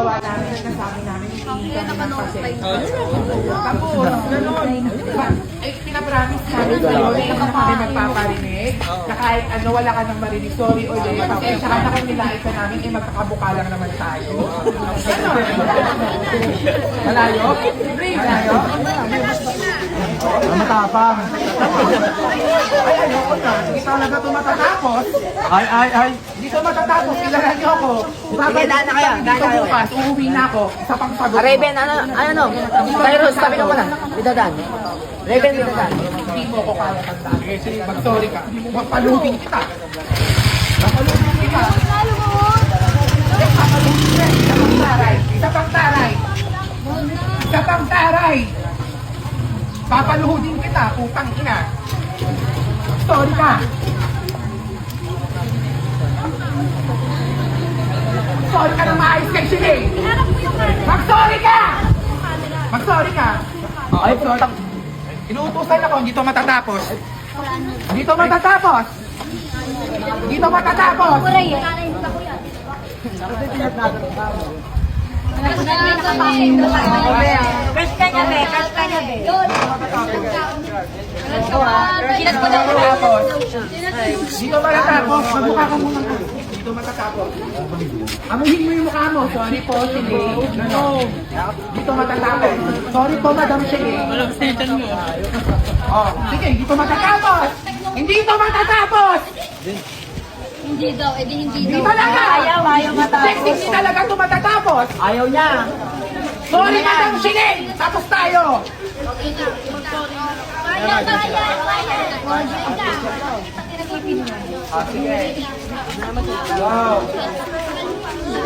namin, nasabi namin, hindi kami ng pasensya. Tapos, gano'n. Ay, pinapromise namin sa'yo, hindi na kami magpaparinig. Na kahit ano, wala ka nang marinig. Sorry ulit. Tapos, saka na kanila isa namin, eh, magkakabuka lang naman tayo. Gano'n. Malayo? Malayo? Matapang. Ay, ayoko na. Hindi talaga ito matatapos. Ay. Dito matatapos. Kilaran niyo ako. Sige, daan na kayo. Dito bukas, uuwi na ako. Isa pang sagot. Raven, ano? Kairos, sabi ka muna. Bidadan. Raven, bidadan. Hindi mo ko kaya tandaan. Mag-sorry ka. Magpalubing kita. Magpalubing kita. Isa pang taray. Isa pang taray. Papaluhudin kita, putang ina. Sorry ka. Sorry ka na maayos kay Siling. Mag-sorry ka! Mag-sorry ka. Ay, putang. Inuutusan ako, hindi to matatapos. Hindi to matatapos. Hindi to matatapos. Crush ka niya, be. Crush ka niya, be. Kinat ko na Matatapos. Dito matatapos. Magmukha ka muna. Dito matatapos. Amuhin mo yung mukha mo. Sorry po, Siling. No. Dito matatapos. Sorry po, Madam Siling. Walang station mo. Oh, sige, dito matatapos. Hindi ito matatapos. Hindi daw, edi hindi Hindi daw. talaga. Ayaw matapos. Hindi talaga ito matatapos. Ayaw niya. Sorry, Madam Siling. Tapos tayo. Ah, sige. Wow.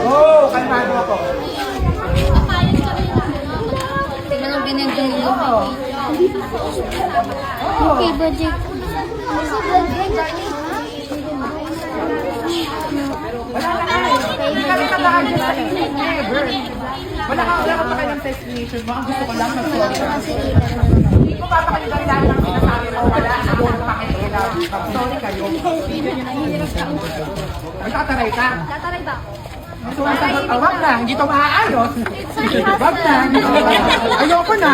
Oh, kalmado ako. Tignan ang ganyan yung Oh. Okay, budget. Wala na nga. Hindi kami mag-a-adjust sa inyo. Never. Wala kang pakialam sa explanation mo. Ang gusto ko lang mag-sorry ka. Hindi ko papakalitan lahat ng sinasabi mo. Wala ako ng pakialam. Sorry kayo. Magtataray ka. Tataray ba ako? Sumasagot ka, wag na. Hindi to maaayos. Wag na. Ayoko na.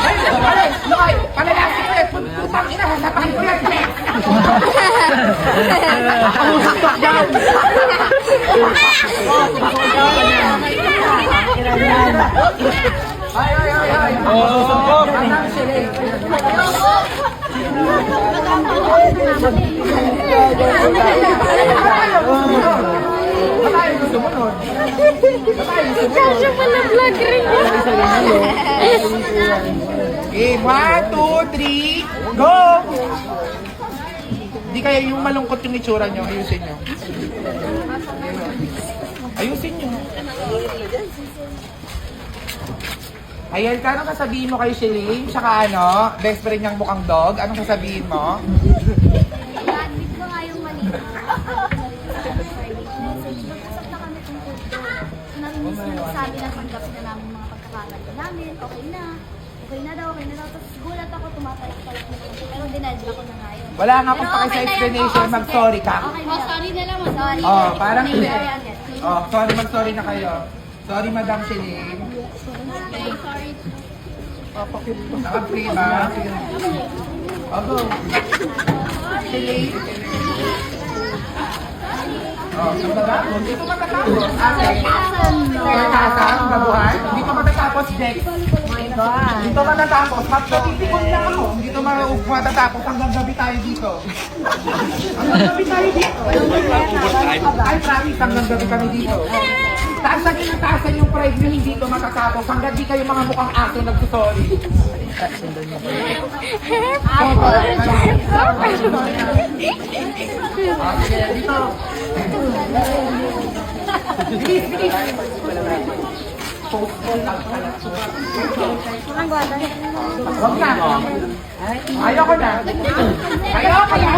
Ay, Loy, palalasik ulit. Putang ina, sasapakin ko yan. Ang saktok yan. Ay. Anong sila? Batay gusto mo nun. Kasya pala vlog rin yun. Okay, 1, 2, 3, go! Hindi kaya yung malungkot yung itsura nyo, ayusin nyo. Ayusin nyo. Ayan ka, anong sasabihin mo kay Siling? Tsaka ano, best friend niyang mukhang dog, anong sasabihin mo? Admit ko nga yung mali. Nag-usap na kami tungkol doon. Narinig na nagsabi na tanggap na namin mga pagkakamali namin. Okay na. Okay na daw. Tapos gulat ako, tumatalak-talak na konti. Pero denied ako na nga yun. Wala nga akong Pero paki sa okay na yan. explanation, Oo, mag-sorry ka. Okay na. Sorry na lang. Sorry. Oh, parang hindi. Sorry agad. Oh, sorry, mag-sorry na kayo. Sorry, Madam Siling. Sorry. Naka-free ba? Oh, go. Siling. Oh, matatapos. Dito matatapos. Ate. Sarkasan, babuhay. Dito matatapos, Dex. Dito matatapos. Magpapipikon lang ako. Dito matatapos. Hanggang gabi tayo dito. Hanggang gabi tayo dito. I promise, hanggang gabi kami dito. Taasan nyo ng taasan yung pride nyo, hindi ito matatapos. Hanggang di kayo mga mukhang aso nagsusorry. Sige, dito. Bilis. Huwag na. Ayoko na. Ayoko na.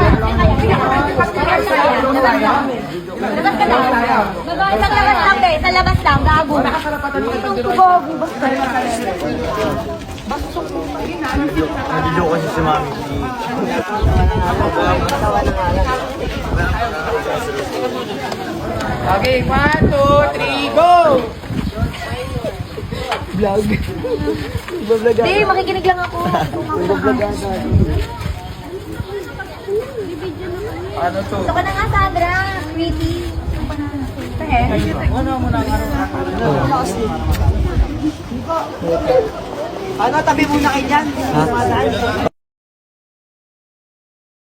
Babae, sa labas lang, be. Sa labas lang, gago. Wala ka karapatan ng Gago, basta. Nalilo kasi si Mami. Tawa na nga lang. Okay, 1, 2, 3, go! Vlog. Iba-vlog Hindi, makikinig lang ako. Iba-vlog ata. Ano to? Ito ka na nga, Sandra. Pretty. Ano, tabi muna kayo dyan. Ha?